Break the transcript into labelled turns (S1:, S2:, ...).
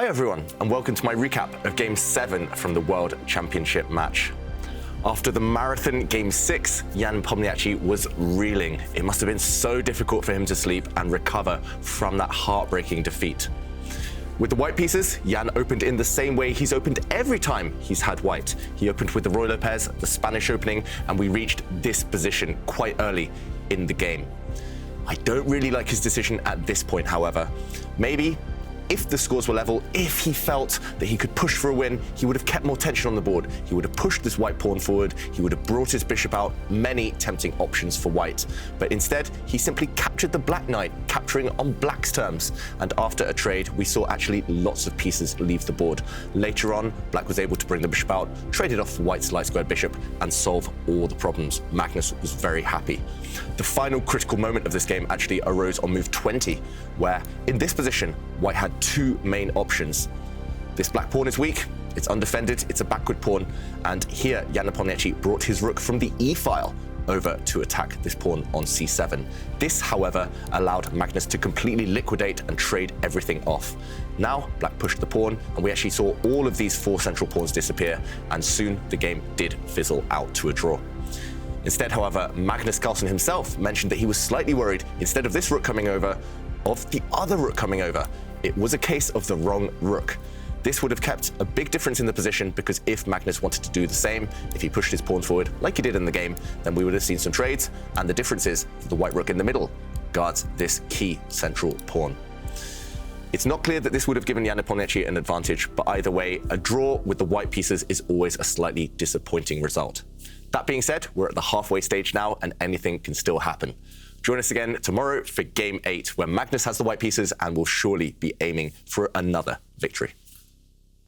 S1: Hi everyone, and welcome to my recap of Game 7 from the World Championship match. After the marathon Game 6, Jan Nepomniachtchi was reeling. It must have been so difficult for him to sleep and recover from that heartbreaking defeat. With the white pieces, Jan opened in the same way he's opened every time he's had white. He opened with the Roy Lopez, the Spanish opening, and we reached this position quite early in the game. I don't really like his decision at this point, however. Maybe if the scores were level, if he felt that he could push for a win, he would have kept more tension on the board. He would have pushed this white pawn forward. He would have brought his bishop out, many tempting options for white. But instead, he simply captured the black knight, capturing on black's terms. And after a trade, we saw actually lots of pieces leave the board. Later on, black was able to bring the bishop out, trade it off for white's light squared bishop, and solve all the problems. Magnus was very happy. The final critical moment of this game actually arose on move 20, where in this position, white had two main options. This black pawn is weak, it's undefended, it's a backward pawn, and here Jan Nepomniachtchi brought his rook from the e-file over to attack this pawn on c7. This, however, allowed Magnus to completely liquidate and trade everything off. Now, black pushed the pawn, and we actually saw all of these four central pawns disappear, and soon the game did fizzle out to a draw. Instead, however, Magnus Carlsen himself mentioned that he was slightly worried, instead of this rook coming over, of the other rook coming over. It was a case of the wrong rook. This would have kept a big difference in the position, because if Magnus wanted to do the same, if he pushed his pawn forward like he did in the game, then we would have seen some trades, and the difference is that the white rook in the middle guards this key central pawn. It's not clear that this would have given Jan Nepomniachtchi an advantage, but either way, a draw with the white pieces is always a slightly disappointing result. That being said, we're at the halfway stage now, and anything can still happen. Join us again tomorrow for Game 8, where Magnus has the white pieces and will surely be aiming for another victory.